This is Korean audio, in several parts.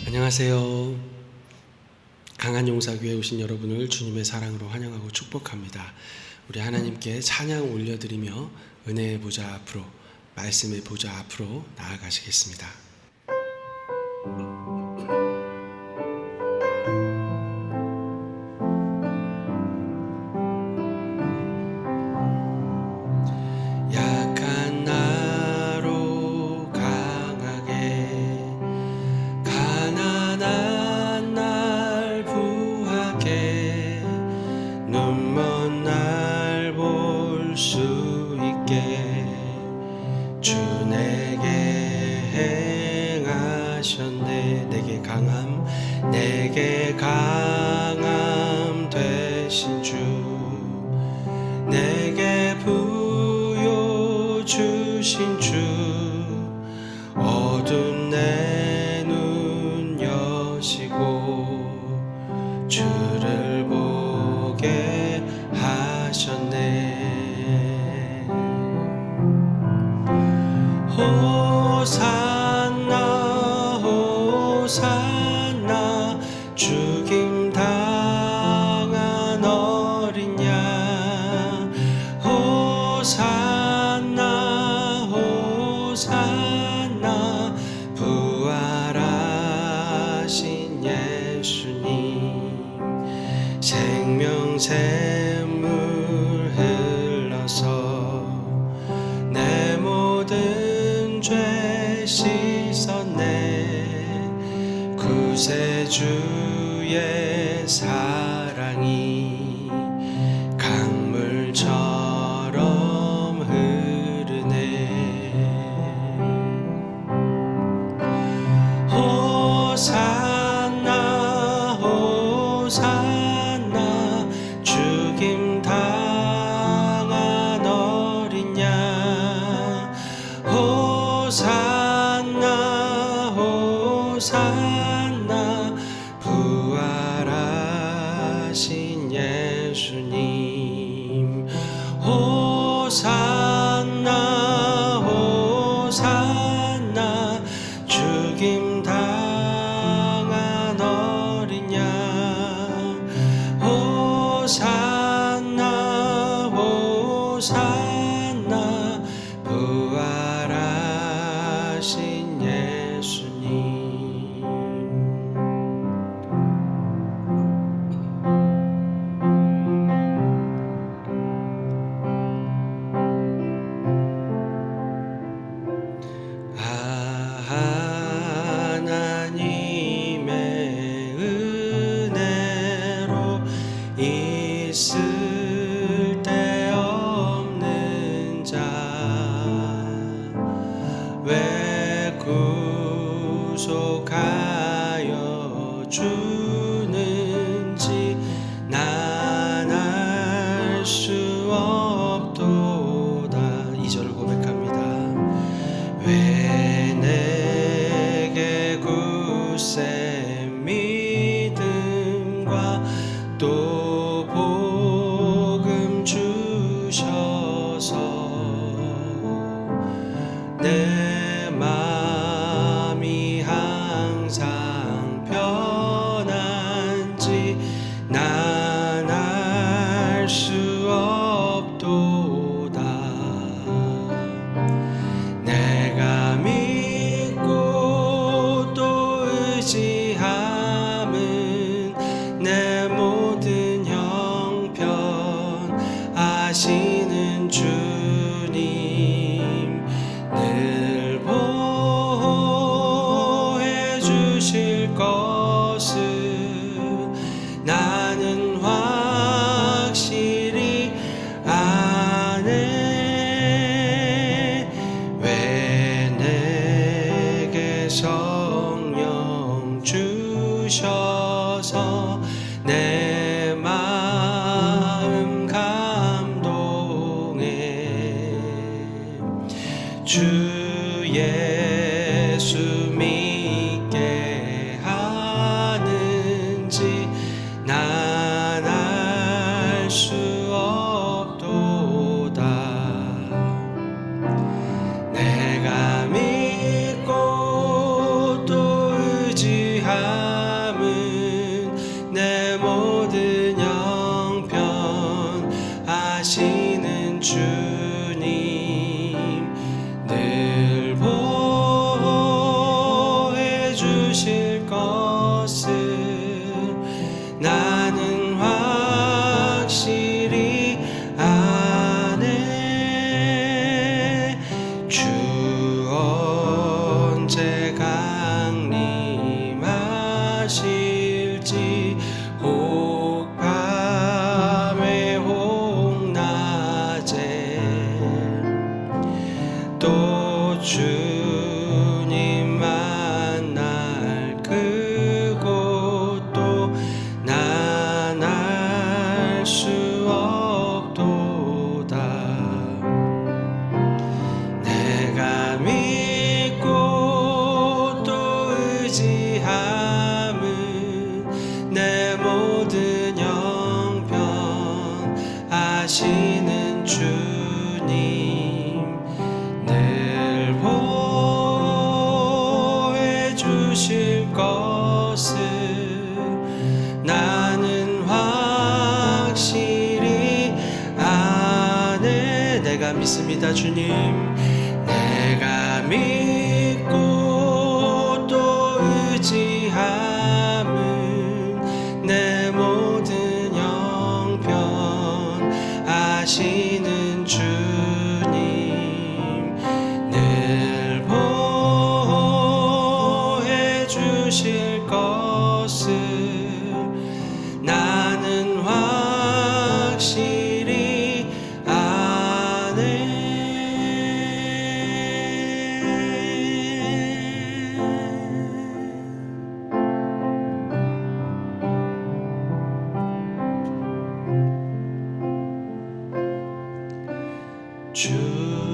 안녕하세요. 강한용사교회에 오신 여러분을 주님의 사랑으로 환영하고 축복합니다. 우리 하나님께 찬양 올려드리며 은혜의 보좌 앞으로, 말씀의 보좌 앞으로 나아가시겠습니다. 약한 나로 강하게, 가난한 날 부하게, 눈먼 날 볼 수 있게 주 내게 행하셨네. 내게 강함 되신 주, 내게 부요 주신 주, 어두운 내 눈 여시고 주를 보게 하셨네. 호산나 호산나, 죽임 당한 어린 양. 호산나 호산나, 부활하신 예수님. 생명 샘물 흘러서 내 모든 죄 씻었네. 구세주의 사랑이 강물처럼 흐르네. 호산나 호산나, 죽임 당한 어린 양. 호산나 호산나, 부활하신 예수님. 호산나 호산나, 죽임 당한 어린 양. 호산나 호산나, 부활하신 예수님. 하나님의 은혜로 있을 데 없는 자, 왜 구속하여 주는지 난 알 수 없도다. 2절을 고백합니다. 왜 내게 굳세 믿음과 또 복음 주셔서 내 맘이 항상 편한지 난 알 수 없도다. 내가 믿고 또 의지함은 내 모든 형편 아시는 주님, 늘 보호해 주실 것을 나는 확실히 아네. 왜 내게 성령 주셔서 내 마음 감동해. 주 예수 믿게 하는지 난 알 수 없도다. 내가 믿고 또 의지하 감은 내 모든 형편 아시는 주님 늘 보호해 주실 것을 나는 확실히 아네. 주 언제 강림하실지 혹 밤에 혹 낮에 또 주님 만날 그곳도 난 알 수 없도다. 내가 믿고 또 의지함은 내 모든 형편 아시는 주님 늘 보호해 주실 것을 나는 확실히 아네. 내가 믿습니다 주님. 내가 믿고 또 의지함은 내 모든 형편 아시는 주님 늘 보호해 주실 것을 나는 확실히 아네.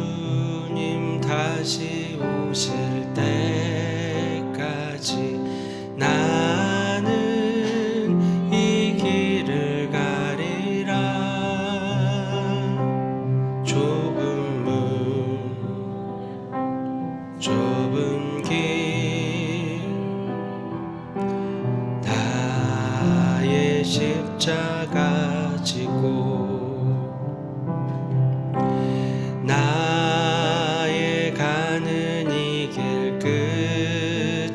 주님 다시 오실 때까지 나는 이 길을 가리라. 좁은 문 좁은 길 나의 십자가 지고 나의 가는 이 길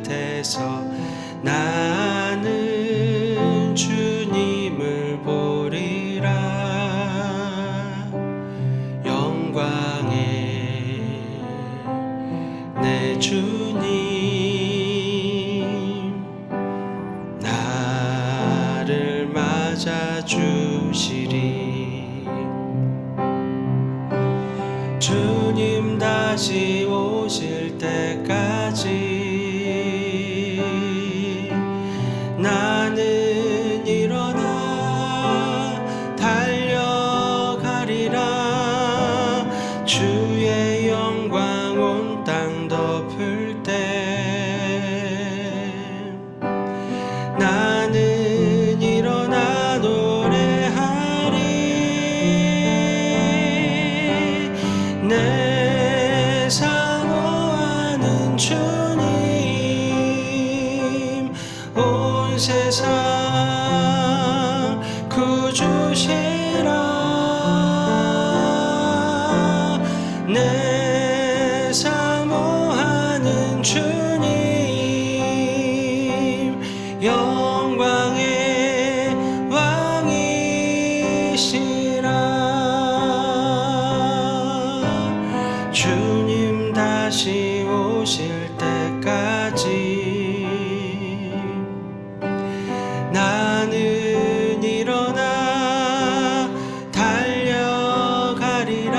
끝에서 나는 주님을 보리라. 영광의 내 주님 나를 맞아주시리. 주님 다시 오실 때까지 나는 일어나 달려가리라. 주의 영광 온 땅 덮을 때 나는 일어나 노래하리. 내 사모하는 주님 온 세상 구주시라. 내 사모하는 주님 영광의 왕이시라. 주님 다시 오실 때까지 나는 일어나 달려가리라.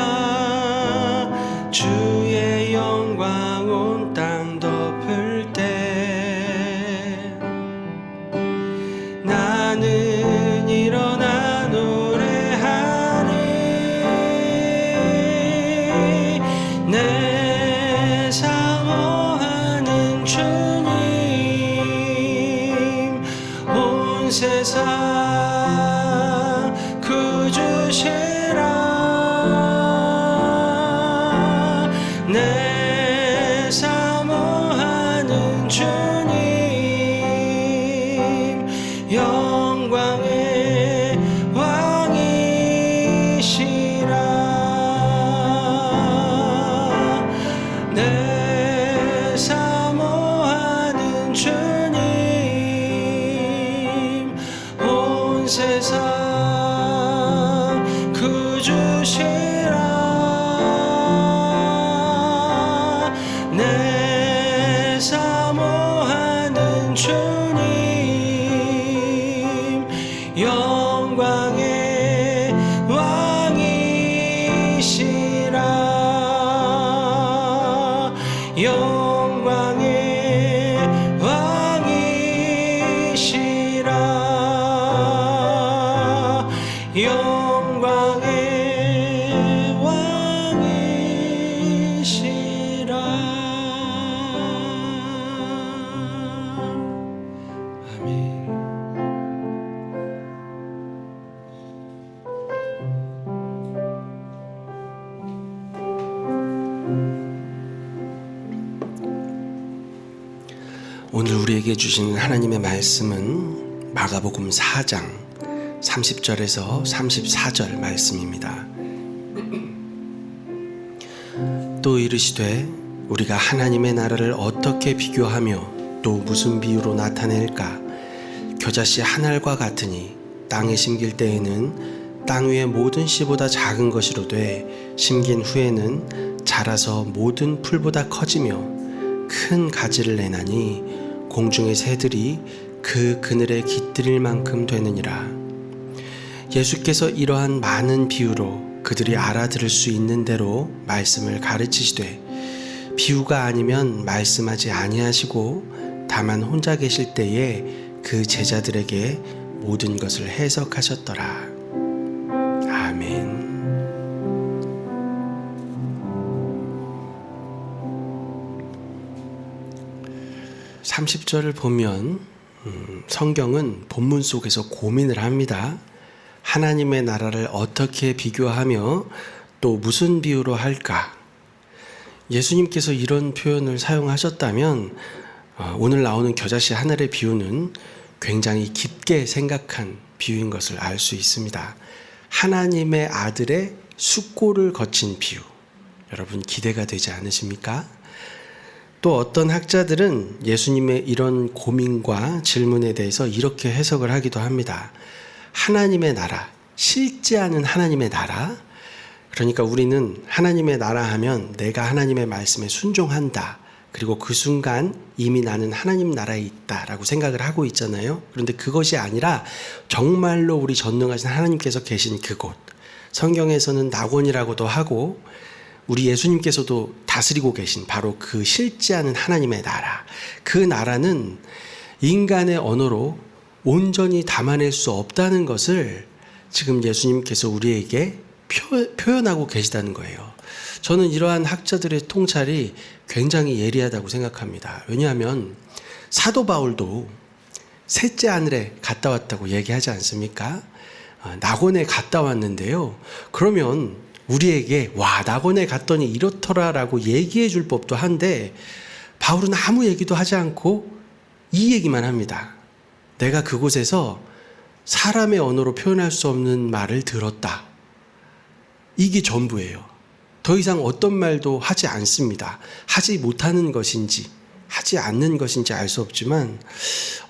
주의 영광 온 땅 덮을 때 나는 일어나 노래하리. 내 사모하는 주님 온 세상 구주시라. 내 사모하는 주님 오늘 우리에게 주신 하나님의 말씀은 마가복음 4장 30절에서 34절 말씀입니다. 또 이르시되 우리가 하나님의 나라를 어떻게 비교하며 또 무슨 비유로 나타낼까? 겨자씨 한 알과 같으니 땅에 심길 때에는 땅 위의 모든 씨보다 작은 것이로되 심긴 후에는 자라서 모든 풀보다 커지며 큰 가지를 내나니 공중의 새들이 그 그늘에 깃들일 만큼 되느니라. 예수께서 이러한 많은 비유로 그들이 알아들을 수 있는 대로 말씀을 가르치시되 비유가 아니면 말씀하지 아니하시고 다만 혼자 계실 때에 그 제자들에게 모든 것을 해석하셨더라. 아멘. 30절을 보면 성경은 본문 속에서 고민을 합니다. 하나님의 나라를 어떻게 비교하며 또 무슨 비유로 할까? 예수님께서 이런 표현을 사용하셨다면 오늘 나오는 겨자씨 하늘의 비유는 굉장히 깊게 생각한 비유인 것을 알 수 있습니다. 하나님의 아들의 숙고를 거친 비유. 여러분 기대가 되지 않으십니까? 또 어떤 학자들은 예수님의 이런 고민과 질문에 대해서 이렇게 해석을 하기도 합니다. 하나님의 나라, 실제하는 하나님의 나라. 그러니까 우리는 하나님의 나라 하면 내가 하나님의 말씀에 순종한다. 그리고 그 순간 이미 나는 하나님 나라에 있다라고 생각을 하고 있잖아요. 그런데 그것이 아니라 정말로 우리 전능하신 하나님께서 계신 그곳. 성경에서는 낙원이라고도 하고 우리 예수님께서도 다스리고 계신 바로 그 실제하는 하나님의 나라. 그 나라는 인간의 언어로 온전히 담아낼 수 없다는 것을 지금 예수님께서 우리에게 표현하고 계시다는 거예요. 저는 이러한 학자들의 통찰이 굉장히 예리하다고 생각합니다. 왜냐하면 사도 바울도 셋째 하늘에 갔다 왔다고 얘기하지 않습니까? 낙원에 갔다 왔는데요. 그러면 우리에게 와 낙원에 갔더니 이렇더라라고 얘기해 줄 법도 한데 바울은 아무 얘기도 하지 않고 이 얘기만 합니다. 내가 그곳에서 사람의 언어로 표현할 수 없는 말을 들었다. 이게 전부예요. 더 이상 어떤 말도 하지 않습니다. 하지 못하는 것인지 하지 않는 것인지 알 수 없지만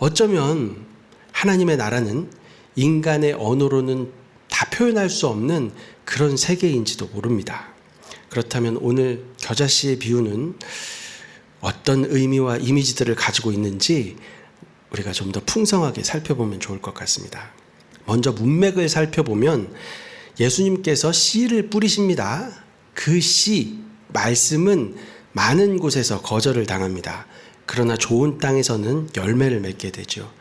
어쩌면 하나님의 나라는 인간의 언어로는 다 표현할 수 없는 그런 세계인지도 모릅니다. 그렇다면 오늘 겨자씨의 비유는 어떤 의미와 이미지들을 가지고 있는지 우리가 좀 더 풍성하게 살펴보면 좋을 것 같습니다. 먼저 문맥을 살펴보면 예수님께서 씨를 뿌리십니다. 그 씨, 말씀은 많은 곳에서 거절을 당합니다. 그러나 좋은 땅에서는 열매를 맺게 되죠.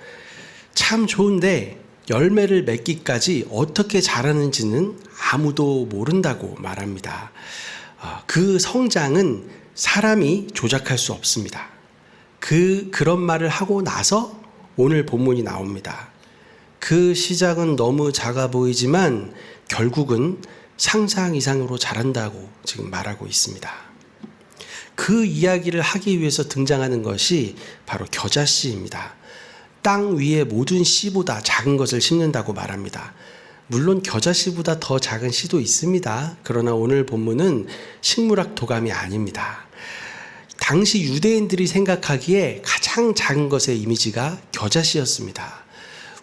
참 좋은데 열매를 맺기까지 어떻게 자라는지는 아무도 모른다고 말합니다. 그 성장은 사람이 조작할 수 없습니다. 그런 말을 하고 나서 오늘 본문이 나옵니다. 그 시작은 너무 작아 보이지만 결국은 상상 이상으로 자란다고 지금 말하고 있습니다. 그 이야기를 하기 위해서 등장하는 것이 바로 겨자씨입니다. 땅 위에 모든 씨보다 작은 것을 심는다고 말합니다. 물론 겨자씨보다 더 작은 씨도 있습니다. 그러나 오늘 본문은 식물학 도감이 아닙니다. 당시 유대인들이 생각하기에 가장 작은 것의 이미지가 겨자씨였습니다.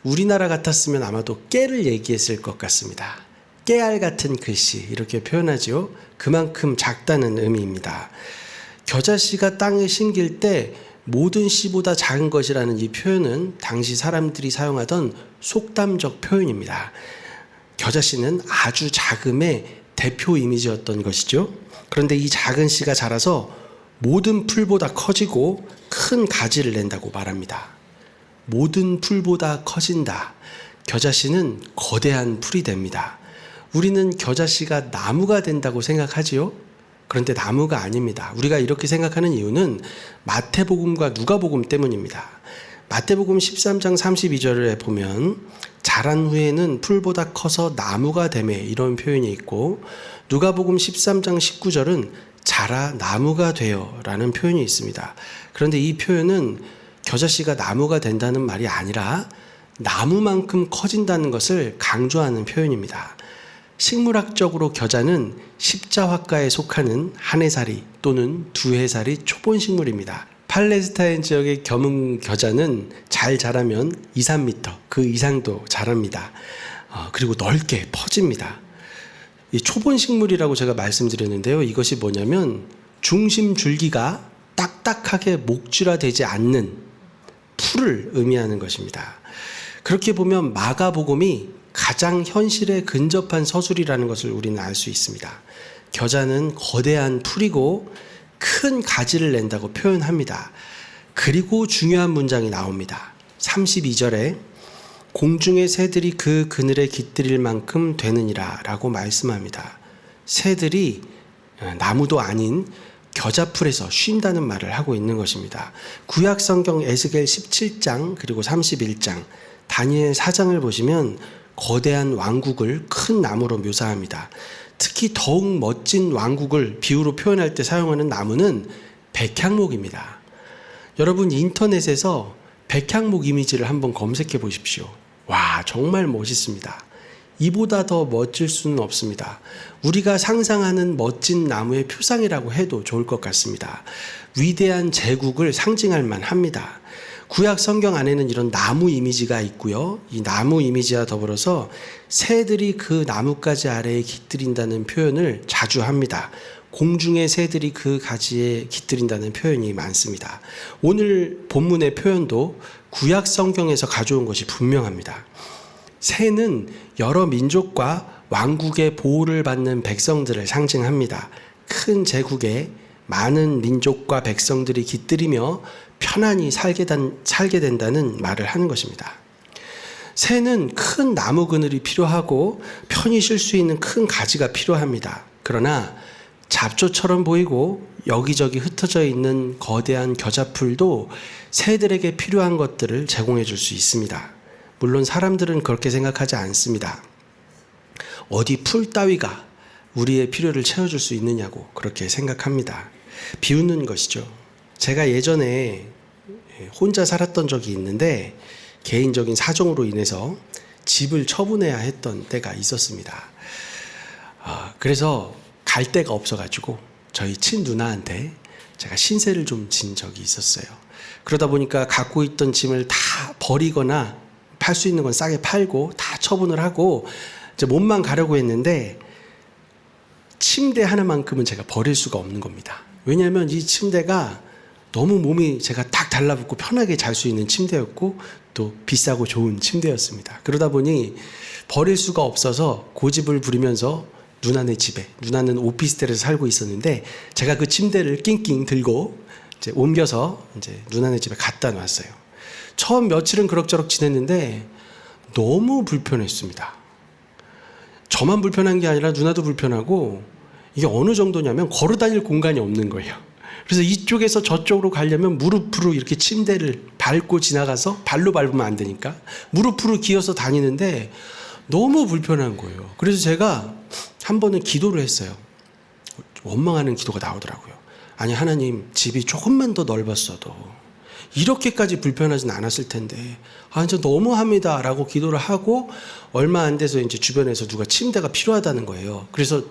우리나라 같았으면 아마도 깨를 얘기했을 것 같습니다. 깨알 같은 글씨 이렇게 표현하죠. 그만큼 작다는 의미입니다. 겨자씨가 땅에 심길 때 모든 씨보다 작은 것이라는 이 표현은 당시 사람들이 사용하던 속담적 표현입니다. 겨자씨는 아주 작음의 대표 이미지였던 것이죠. 그런데 이 작은 씨가 자라서 모든 풀보다 커지고 큰 가지를 낸다고 말합니다. 모든 풀보다 커진다. 겨자씨는 거대한 풀이 됩니다. 우리는 겨자씨가 나무가 된다고 생각하지요. 그런데 나무가 아닙니다. 우리가 이렇게 생각하는 이유는 마태복음과 누가복음 때문입니다. 마태복음 13장 32절에 보면 자란 후에는 풀보다 커서 나무가 되매 이런 표현이 있고 누가복음 13장 19절은 자라 나무가 되어 라는 표현이 있습니다. 그런데 이 표현은 겨자씨가 나무가 된다는 말이 아니라 나무만큼 커진다는 것을 강조하는 표현입니다. 식물학적으로 겨자는 십자화과에 속하는 한 해살이 또는 두 해살이 초본식물입니다. 팔레스타인 지역의 겨문 겨자는 잘 자라면 2, 3m 그 이상도 자랍니다. 그리고 넓게 퍼집니다. 이 초본식물이라고 제가 말씀드렸는데요. 이것이 뭐냐면 중심 줄기가 딱딱하게 목줄화되지 않는 풀을 의미하는 것입니다. 그렇게 보면 마가복음이 가장 현실에 근접한 서술이라는 것을 우리는 알 수 있습니다. 겨자는 거대한 풀이고 큰 가지를 낸다고 표현합니다. 그리고 중요한 문장이 나옵니다. 32절에 공중의 새들이 그 그늘에 깃들일 만큼 되느니라 라고 말씀합니다. 새들이 나무도 아닌 겨자풀에서 쉰다는 말을 하고 있는 것입니다. 구약 성경 에스겔 17장 그리고 31장 다니엘 4장을 보시면 거대한 왕국을 큰 나무로 묘사합니다. 특히 더욱 멋진 왕국을 비유로 표현할 때 사용하는 나무는 백향목입니다. 여러분 인터넷에서 백향목 이미지를 한번 검색해 보십시오. 와, 정말 멋있습니다. 이보다 더 멋질 수는 없습니다. 우리가 상상하는 멋진 나무의 표상이라고 해도 좋을 것 같습니다. 위대한 제국을 상징할 만합니다. 구약 성경 안에는 이런 나무 이미지가 있고요. 이 나무 이미지와 더불어서 새들이 그 나뭇가지 아래에 깃들인다는 표현을 자주 합니다. 공중의 새들이 그 가지에 깃들인다는 표현이 많습니다. 오늘 본문의 표현도 구약 성경에서 가져온 것이 분명합니다. 새는 여러 민족과 왕국의 보호를 받는 백성들을 상징합니다. 큰 제국에 많은 민족과 백성들이 깃들이며 편안히 살게 된다는 말을 하는 것입니다. 새는 큰 나무 그늘이 필요하고 편히 쉴 수 있는 큰 가지가 필요합니다. 그러나 잡초처럼 보이고 여기저기 흩어져 있는 거대한 겨자풀도 새들에게 필요한 것들을 제공해 줄 수 있습니다. 물론 사람들은 그렇게 생각하지 않습니다. 어디 풀 따위가 우리의 필요를 채워줄 수 있느냐고 그렇게 생각합니다. 비웃는 것이죠. 제가 예전에 혼자 살았던 적이 있는데 개인적인 사정으로 인해서 집을 처분해야 했던 때가 있었습니다. 그래서 갈 데가 없어가지고 저희 친누나한테 제가 신세를 좀 진 적이 있었어요. 그러다 보니까 갖고 있던 짐을 다 버리거나 팔 수 있는 건 싸게 팔고 다 처분을 하고 이제 몸만 가려고 했는데 침대 하나만큼은 제가 버릴 수가 없는 겁니다. 왜냐하면 이 침대가 너무 몸이 제가 딱 달라붙고 편하게 잘 수 있는 침대였고 또 비싸고 좋은 침대였습니다. 그러다 보니 버릴 수가 없어서 고집을 부리면서 누나네 집에, 누나는 오피스텔에서 살고 있었는데 제가 그 침대를 낑낑 들고 이제 옮겨서 이제 누나네 집에 갖다 놨어요. 처음 며칠은 그럭저럭 지냈는데 너무 불편했습니다. 저만 불편한 게 아니라 누나도 불편하고 이게 어느 정도냐면 걸어 다닐 공간이 없는 거예요. 그래서 이쪽에서 저쪽으로 가려면 무릎으로 이렇게 침대를 밟고 지나가서 발로 밟으면 안 되니까 무릎으로 기어서 다니는데 너무 불편한 거예요. 그래서 제가 한 번은 기도를 했어요. 원망하는 기도가 나오더라고요. 아니 하나님, 집이 조금만 더 넓었어도 이렇게까지 불편하진 않았을 텐데 진짜 너무합니다 라고 기도를 하고 얼마 안 돼서 이제 주변에서 누가 침대가 필요하다는 거예요. 그래서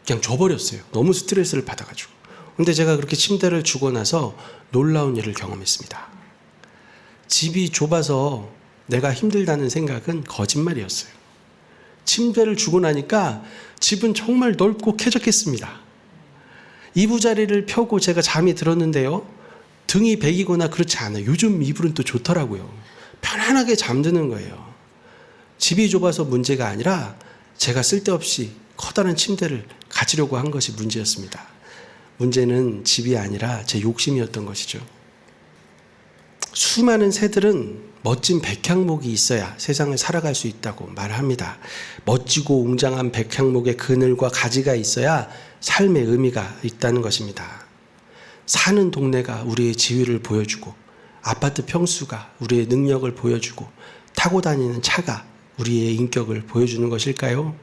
그냥 줘버렸어요. 너무 스트레스를 받아가지고. 근데 제가 그렇게 침대를 주고 나서 놀라운 일을 경험했습니다. 집이 좁아서 내가 힘들다는 생각은 거짓말이었어요. 침대를 주고 나니까 집은 정말 넓고 쾌적했습니다. 이부자리를 펴고 제가 잠이 들었는데요. 등이 베기거나 그렇지 않아요. 요즘 이불은 또 좋더라고요. 편안하게 잠드는 거예요. 집이 좁아서 문제가 아니라 제가 쓸데없이 커다란 침대를 가지려고 한 것이 문제였습니다. 문제는 집이 아니라 제 욕심이었던 것이죠. 수많은 새들은 멋진 백향목이 있어야 세상을 살아갈 수 있다고 말합니다. 멋지고 웅장한 백향목의 그늘과 가지가 있어야 삶의 의미가 있다는 것입니다. 사는 동네가 우리의 지위를 보여주고 아파트 평수가 우리의 능력을 보여주고 타고 다니는 차가 우리의 인격을 보여주는 것일까요?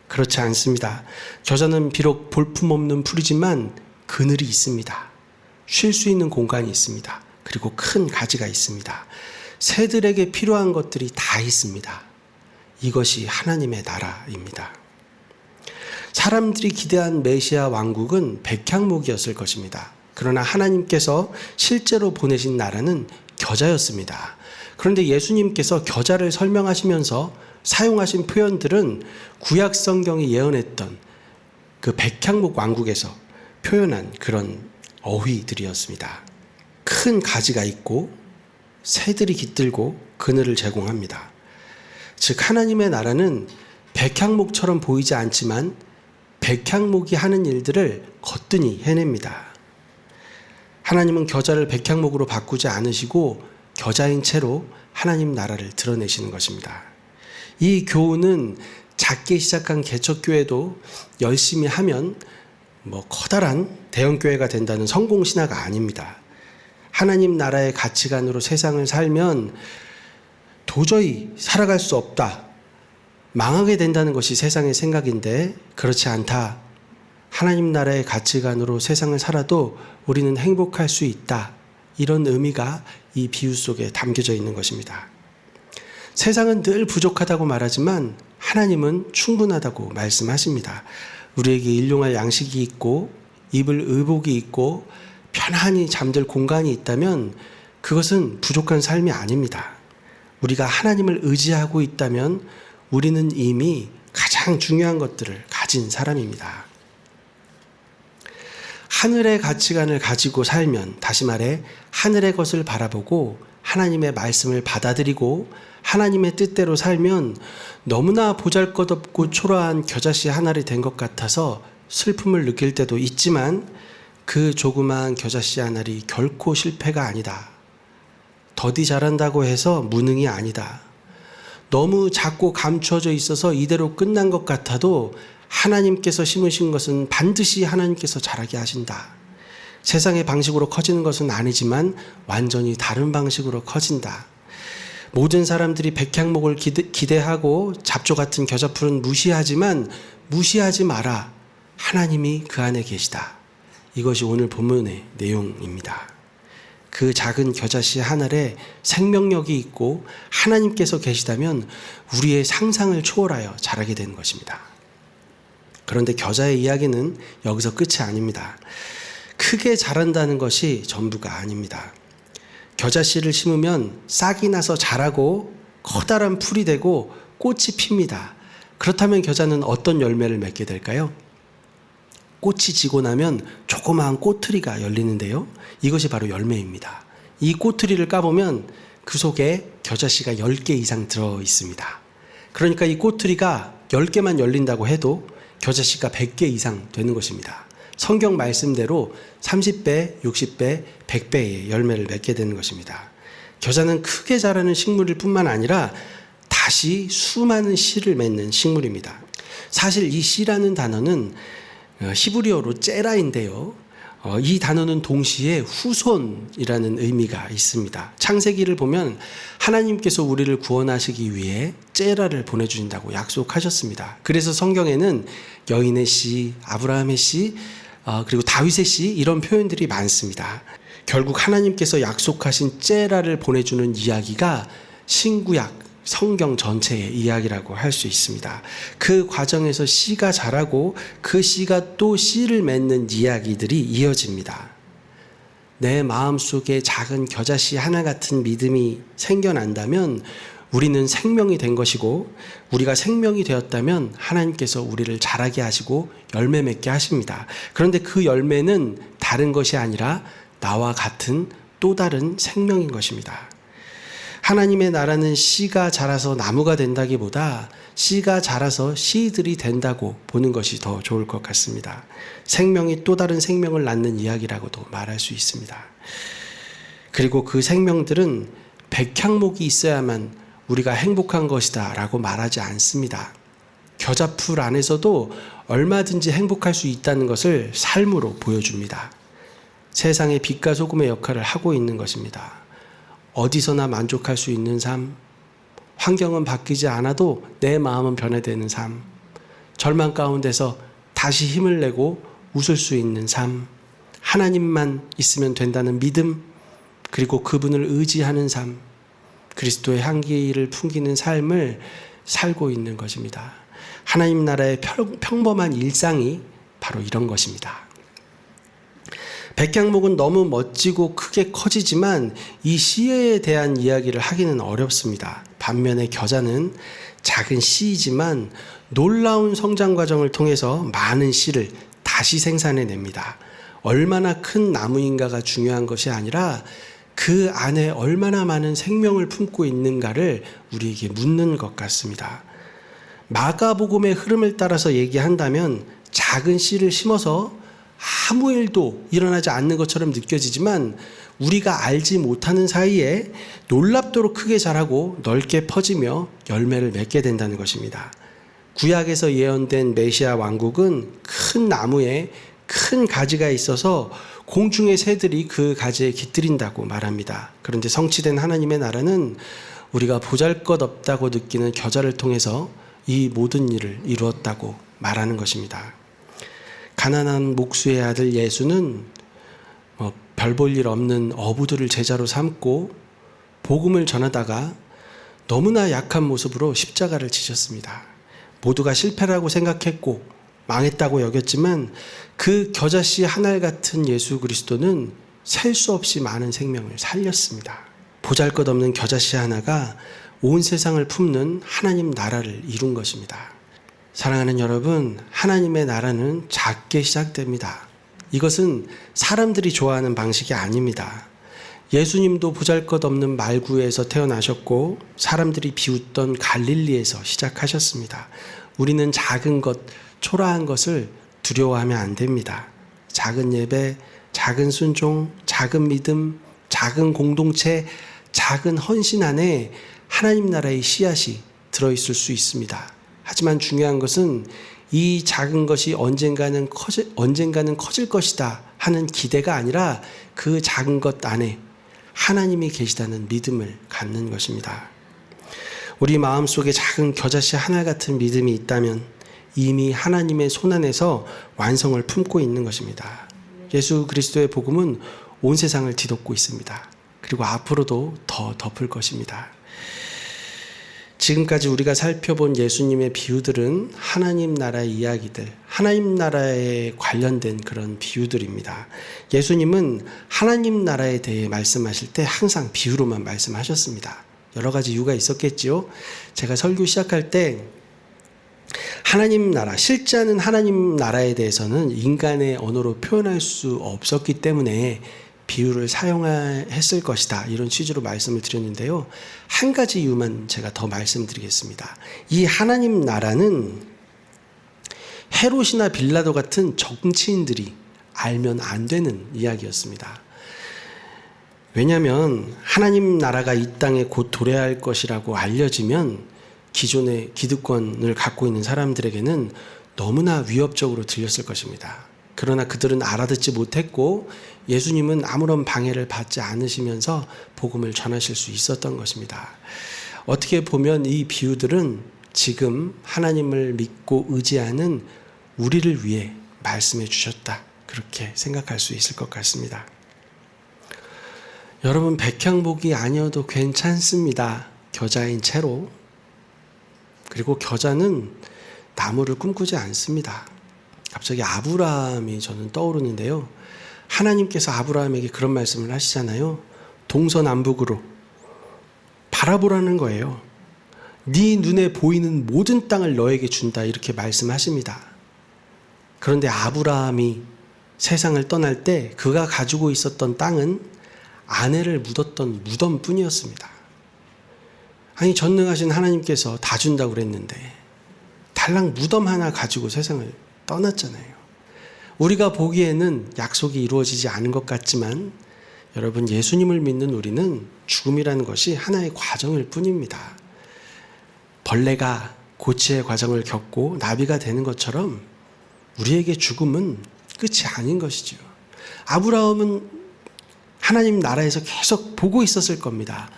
그렇지 않습니다. 겨자는 비록 볼품없는 풀이지만 그늘이 있습니다. 쉴 수 있는 공간이 있습니다. 그리고 큰 가지가 있습니다. 새들에게 필요한 것들이 다 있습니다. 이것이 하나님의 나라입니다. 사람들이 기대한 메시아 왕국은 백향목이었을 것입니다. 그러나 하나님께서 실제로 보내신 나라는 겨자였습니다. 그런데 예수님께서 겨자를 설명하시면서 사용하신 표현들은 구약 성경이 예언했던 그 백향목 왕국에서 표현한 그런 어휘들이었습니다. 큰 가지가 있고 새들이 깃들고 그늘을 제공합니다. 즉 하나님의 나라는 백향목처럼 보이지 않지만 백향목이 하는 일들을 거뜬히 해냅니다. 하나님은 겨자를 백향목으로 바꾸지 않으시고 겨자인 채로 하나님 나라를 드러내시는 것입니다. 이 교훈은 작게 시작한 개척교회도 열심히 하면 커다란 대형교회가 된다는 성공신화가 아닙니다. 하나님 나라의 가치관으로 세상을 살면 도저히 살아갈 수 없다, 망하게 된다는 것이 세상의 생각인데 그렇지 않다. 하나님 나라의 가치관으로 세상을 살아도 우리는 행복할 수 있다. 이런 의미가 이 비유 속에 담겨져 있는 것입니다. 세상은 늘 부족하다고 말하지만 하나님은 충분하다고 말씀하십니다. 우리에게 일용할 양식이 있고 입을 의복이 있고 편안히 잠들 공간이 있다면 그것은 부족한 삶이 아닙니다. 우리가 하나님을 의지하고 있다면 우리는 이미 가장 중요한 것들을 가진 사람입니다. 하늘의 가치관을 가지고 살면, 다시 말해 하늘의 것을 바라보고 하나님의 말씀을 받아들이고 하나님의 뜻대로 살면 너무나 보잘것없고 초라한 겨자씨 한 알이 된 것 같아서 슬픔을 느낄 때도 있지만 그 조그마한 겨자씨 한 알이 결코 실패가 아니다. 더디 자란다고 해서 무능이 아니다. 너무 작고 감추어져 있어서 이대로 끝난 것 같아도 하나님께서 심으신 것은 반드시 하나님께서 자라게 하신다. 세상의 방식으로 커지는 것은 아니지만 완전히 다른 방식으로 커진다. 모든 사람들이 백향목을 기대하고 잡초 같은 겨자풀은 무시하지만 무시하지 마라. 하나님이 그 안에 계시다. 이것이 오늘 본문의 내용입니다. 그 작은 겨자씨 하늘에 생명력이 있고 하나님께서 계시다면 우리의 상상을 초월하여 자라게 되는 것입니다. 그런데 겨자의 이야기는 여기서 끝이 아닙니다. 크게 자란다는 것이 전부가 아닙니다. 겨자씨를 심으면 싹이 나서 자라고 커다란 풀이 되고 꽃이 핍니다. 그렇다면 겨자는 어떤 열매를 맺게 될까요? 꽃이 지고 나면 조그마한 꼬투리가 열리는데요. 이것이 바로 열매입니다. 이 꼬투리를 까보면 그 속에 겨자씨가 10개 이상 들어 있습니다. 그러니까 이 꼬투리가 10개만 열린다고 해도 겨자씨가 100개 이상 되는 것입니다. 성경 말씀대로 30배, 60배, 100배의 열매를 맺게 되는 것입니다. 겨자는 크게 자라는 식물일 뿐만 아니라 다시 수많은 씨를 맺는 식물입니다. 사실 이 씨라는 단어는 히브리어로 째라인데요. 이 단어는 동시에 후손이라는 의미가 있습니다. 창세기를 보면 하나님께서 우리를 구원하시기 위해 째라를 보내주신다고 약속하셨습니다. 그래서 성경에는 여인의 씨, 아브라함의 씨, 그리고 다윗의 씨 이런 표현들이 많습니다. 결국 하나님께서 약속하신 째라를 보내주는 이야기가 신구약 성경 전체의 이야기라고 할 수 있습니다. 그 과정에서 씨가 자라고 그 씨가 또 씨를 맺는 이야기들이 이어집니다. 내 마음속에 작은 겨자씨 하나 같은 믿음이 생겨난다면 우리는 생명이 된 것이고 우리가 생명이 되었다면 하나님께서 우리를 자라게 하시고 열매 맺게 하십니다. 그런데 그 열매는 다른 것이 아니라 나와 같은 또 다른 생명인 것입니다. 하나님의 나라는 씨가 자라서 나무가 된다기보다 씨가 자라서 씨들이 된다고 보는 것이 더 좋을 것 같습니다. 생명이 또 다른 생명을 낳는 이야기라고도 말할 수 있습니다. 그리고 그 생명들은 백향목이 있어야만 우리가 행복한 것이다 라고 말하지 않습니다. 겨자풀 안에서도 얼마든지 행복할 수 있다는 것을 삶으로 보여줍니다. 세상의 빛과 소금의 역할을 하고 있는 것입니다. 어디서나 만족할 수 있는 삶, 환경은 바뀌지 않아도 내 마음은 변화되는 삶, 절망 가운데서 다시 힘을 내고 웃을 수 있는 삶, 하나님만 있으면 된다는 믿음, 그리고 그분을 의지하는 삶, 그리스도의 향기를 풍기는 삶을 살고 있는 것입니다. 하나님 나라의 평범한 일상이 바로 이런 것입니다. 백향목은 너무 멋지고 크게 커지지만 이 씨에 대한 이야기를 하기는 어렵습니다. 반면에 겨자는 작은 씨이지만 놀라운 성장 과정을 통해서 많은 씨를 다시 생산해냅니다. 얼마나 큰 나무인가가 중요한 것이 아니라 그 안에 얼마나 많은 생명을 품고 있는가를 우리에게 묻는 것 같습니다. 마가복음의 흐름을 따라서 얘기한다면 작은 씨를 심어서 아무 일도 일어나지 않는 것처럼 느껴지지만 우리가 알지 못하는 사이에 놀랍도록 크게 자라고 넓게 퍼지며 열매를 맺게 된다는 것입니다. 구약에서 예언된 메시아 왕국은 큰 나무에 큰 가지가 있어서 공중의 새들이 그 가지에 깃들인다고 말합니다. 그런데 성취된 하나님의 나라는 우리가 보잘것없다고 느끼는 겨자를 통해서 이 모든 일을 이루었다고 말하는 것입니다. 가난한 목수의 아들 예수는 별 볼 일 없는 어부들을 제자로 삼고 복음을 전하다가 너무나 약한 모습으로 십자가를 지셨습니다. 모두가 실패라고 생각했고 망했다고 여겼지만 그 겨자씨 한 알 같은 예수 그리스도는 셀 수 없이 많은 생명을 살렸습니다. 보잘것없는 겨자씨 하나가 온 세상을 품는 하나님 나라를 이룬 것입니다. 사랑하는 여러분, 하나님의 나라는 작게 시작됩니다. 이것은 사람들이 좋아하는 방식이 아닙니다. 예수님도 보잘것없는 말구에서 태어나셨고 사람들이 비웃던 갈릴리에서 시작하셨습니다. 우리는 작은 것, 초라한 것을 두려워하면 안 됩니다. 작은 예배, 작은 순종, 작은 믿음, 작은 공동체, 작은 헌신 안에 하나님 나라의 씨앗이 들어있을 수 있습니다. 하지만 중요한 것은 이 작은 것이 언젠가는 커질 것이다 하는 기대가 아니라 그 작은 것 안에 하나님이 계시다는 믿음을 갖는 것입니다. 우리 마음속에 작은 겨자씨 하나 같은 믿음이 있다면 이미 하나님의 손안에서 완성을 품고 있는 것입니다. 예수 그리스도의 복음은 온 세상을 뒤덮고 있습니다. 그리고 앞으로도 더 덮을 것입니다. 지금까지 우리가 살펴본 예수님의 비유들은 하나님 나라의 이야기들, 하나님 나라에 관련된 그런 비유들입니다. 예수님은 하나님 나라에 대해 말씀하실 때 항상 비유로만 말씀하셨습니다. 여러 가지 이유가 있었겠지요. 제가 설교 시작할 때 하나님 나라, 실제하는 하나님 나라에 대해서는 인간의 언어로 표현할 수 없었기 때문에 비유를 사용했을 것이다, 이런 취지로 말씀을 드렸는데요. 한 가지 이유만 제가 더 말씀드리겠습니다. 이 하나님 나라는 헤롯이나 빌라도 같은 정치인들이 알면 안 되는 이야기였습니다. 왜냐하면 하나님 나라가 이 땅에 곧 도래할 것이라고 알려지면 기존의 기득권을 갖고 있는 사람들에게는 너무나 위협적으로 들렸을 것입니다. 그러나 그들은 알아듣지 못했고 예수님은 아무런 방해를 받지 않으시면서 복음을 전하실 수 있었던 것입니다. 어떻게 보면 이 비유들은 지금 하나님을 믿고 의지하는 우리를 위해 말씀해 주셨다, 그렇게 생각할 수 있을 것 같습니다. 여러분, 백향목이 아니어도 괜찮습니다. 겨자인 채로. 그리고 겨자는 나무를 꿈꾸지 않습니다. 갑자기 아브라함이 저는 떠오르는데요. 하나님께서 아브라함에게 그런 말씀을 하시잖아요. 동서남북으로 바라보라는 거예요. 네 눈에 보이는 모든 땅을 너에게 준다, 이렇게 말씀하십니다. 그런데 아브라함이 세상을 떠날 때 그가 가지고 있었던 땅은 아내를 묻었던 무덤뿐이었습니다. 아니, 전능하신 하나님께서 다 준다고 그랬는데 달랑 무덤 하나 가지고 세상을 떠났잖아요. 우리가 보기에는 약속이 이루어지지 않은 것 같지만 여러분, 예수님을 믿는 우리는 죽음이라는 것이 하나의 과정일 뿐입니다. 벌레가 고치의 과정을 겪고 나비가 되는 것처럼 우리에게 죽음은 끝이 아닌 것이죠. 아브라함은 하나님 나라에서 계속 보고 있었을 겁니다.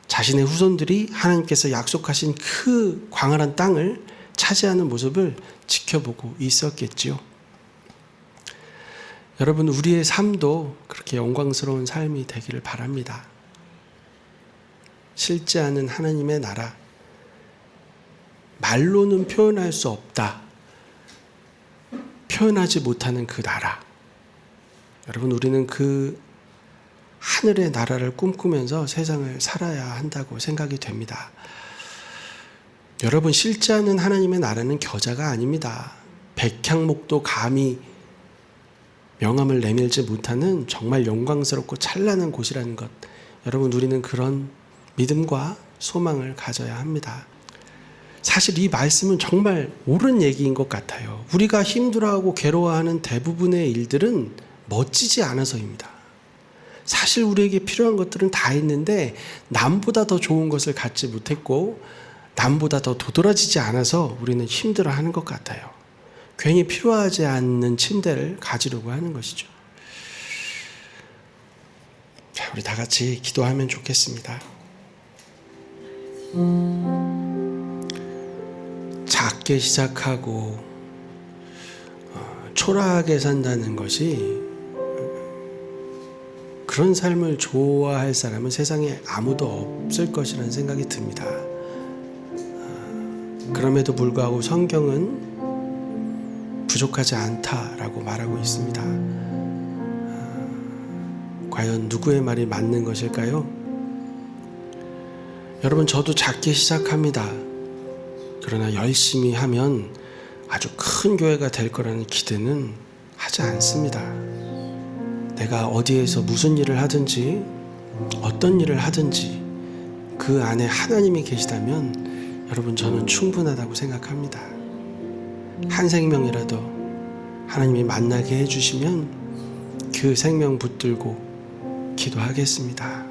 자신의 후손들이 하나님께서 약속하신 그 광활한 땅을 차지하는 모습을 지켜보고 있었겠지요. 여러분, 우리의 삶도 그렇게 영광스러운 삶이 되기를 바랍니다. 실제하는 하나님의 나라, 말로는 표현할 수 없다, 표현하지 못하는 그 나라. 여러분, 우리는 그 하늘의 나라를 꿈꾸면서 세상을 살아야 한다고 생각이 됩니다. 여러분, 실제하는 하나님의 나라는 겨자가 아닙니다. 백향목도 감히 명함을 내밀지 못하는 정말 영광스럽고 찬란한 곳이라는 것, 여러분, 우리는 그런 믿음과 소망을 가져야 합니다. 사실 이 말씀은 정말 옳은 얘기인 것 같아요. 우리가 힘들어하고 괴로워하는 대부분의 일들은 멋지지 않아서입니다. 사실 우리에게 필요한 것들은 다 있는데 남보다 더 좋은 것을 갖지 못했고 남보다 더 도드라지지 않아서 우리는 힘들어하는 것 같아요. 괜히 필요하지 않는 침대를 가지려고 하는 것이죠. 자, 우리 다 같이 기도하면 좋겠습니다. 작게 시작하고 초라하게 산다는 것이, 그런 삶을 좋아할 사람은 세상에 아무도 없을 것이라는 생각이 듭니다. 그럼에도 불구하고 성경은 부족하지 않다라고 말하고 있습니다. 과연 누구의 말이 맞는 것일까요? 여러분, 저도 작게 시작합니다. 그러나 열심히 하면 아주 큰 교회가 될 거라는 기대는 하지 않습니다. 내가 어디에서 무슨 일을 하든지 어떤 일을 하든지 그 안에 하나님이 계시다면 여러분, 저는 충분하다고 생각합니다. 한 생명이라도 하나님이 만나게 해주시면 그 생명 붙들고 기도하겠습니다.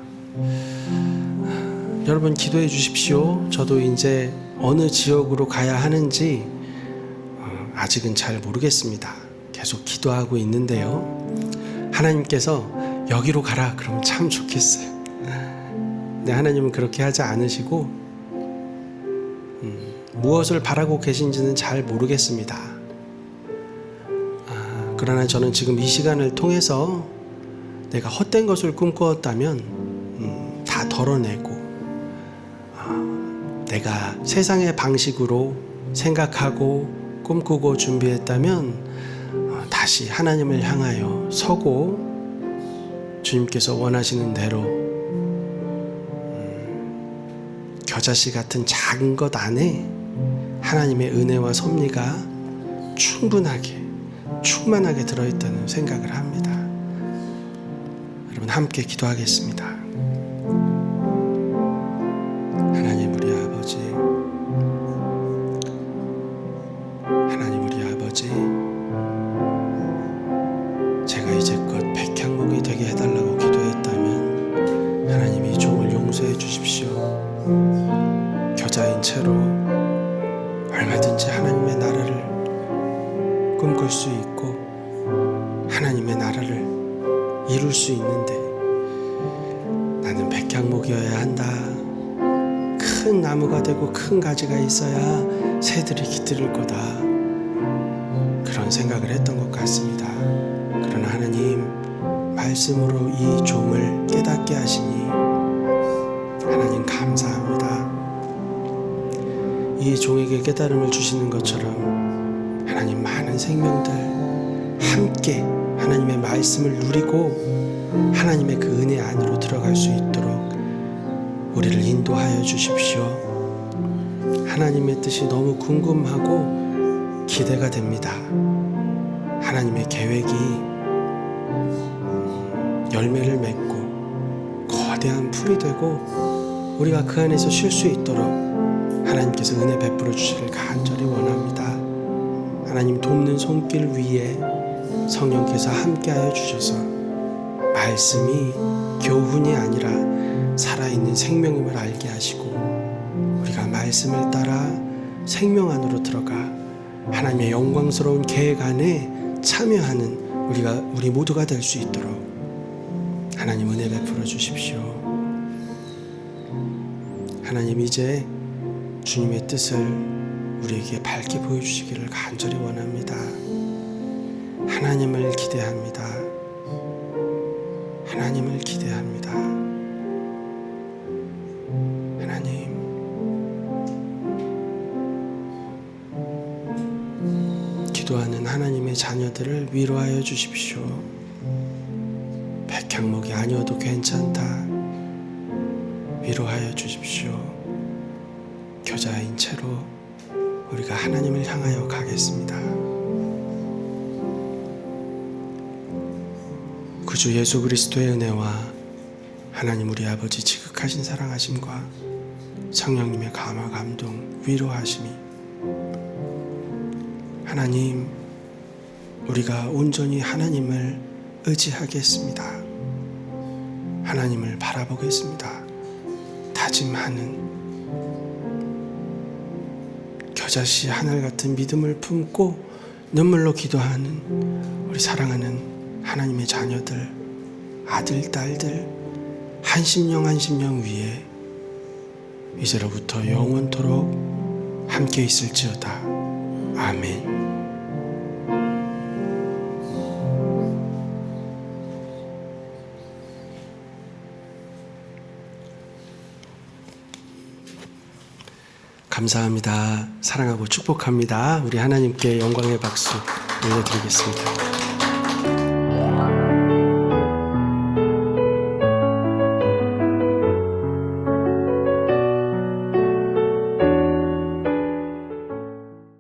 여러분, 기도해 주십시오. 저도 이제 어느 지역으로 가야 하는지 아직은 잘 모르겠습니다. 계속 기도하고 있는데요. 하나님께서 여기로 가라 그러면 참 좋겠어요. 근데 하나님은 그렇게 하지 않으시고 무엇을 바라고 계신지는 잘 모르겠습니다. 그러나 저는 지금 이 시간을 통해서 내가 헛된 것을 꿈꾸었다면 다 덜어내고 내가 세상의 방식으로 생각하고 꿈꾸고 준비했다면 다시 하나님을 향하여 서고 주님께서 원하시는 대로 겨자씨 같은 작은 것 안에 하나님의 은혜와 섭리가 충만하게 들어있다는 생각을 합니다. 여러분, 함께 기도하겠습니다. 하나님 우리 아버지, 제가 이제껏 백향목이 되게 해달라고 기도했다면 하나님이 이 종을 용서해 주십시오. 겨자인 채로 얼마든지 하나님의 나라를 꿈꿀 수 있고 하나님의 나라를 이룰 수 있는데 나는 백향목이어야 한다, 큰 나무가 되고 큰 가지가 있어야 새들이 깃들일 거다, 그런 생각을 했던 것 같습니다. 그러나 하나님, 말씀으로 이 종을 깨닫게 하시니 하나님 감사합니다. 이 종에게 깨달음을 주시는 것처럼 하나님, 많은 생명들 함께 하나님의 말씀을 누리고 하나님의 그 은혜 안으로 들어갈 수 있도록 우리를 인도하여 주십시오. 하나님의 뜻이 너무 궁금하고 기대가 됩니다. 하나님의 계획이 열매를 맺고 거대한 풀이 되고 우리가 그 안에서 쉴 수 있도록 하나님께서 은혜 베풀어 주시길 간절히 원합니다. 하나님, 돕는 손길 위에 성령께서 함께하여 주셔서 말씀이 교훈이 아니라 살아있는 생명임을 알게 하시고 우리가 말씀을 따라 생명 안으로 들어가 하나님의 영광스러운 계획 안에 참여하는 우리 모두가 될 수 있도록 하나님 은혜 베풀어 주십시오. 하나님, 이제 주님의 뜻을 우리에게 밝게 보여주시기를 간절히 원합니다. 하나님을 기대합니다. 하나님을 기대합니다. 하나님, 기도하는 하나님의 자녀들을 위로하여 주십시오. 백향목이 아니어도 괜찮다. 위로하여 주십시오. 교자인 채로 우리가 하나님을 향하여 가겠습니다. 구주 예수 그리스도의 은혜와 하나님 우리 아버지 지극하신 사랑하심과 성령님의 감화 감동 위로하심이 하나님, 우리가 온전히 하나님을 의지하겠습니다. 하나님을 바라보겠습니다. 다짐하는 겨자씨 하늘 같은 믿음을 품고 눈물로 기도하는 우리 사랑하는 하나님의 자녀들, 아들, 딸들 한 심령 한 심령 위에 이제로부터 영원토록 함께 있을지어다. 아멘. 감사합니다. 사랑하고 축복합니다. 우리 하나님께 영광의 박수 올려드리겠습니다.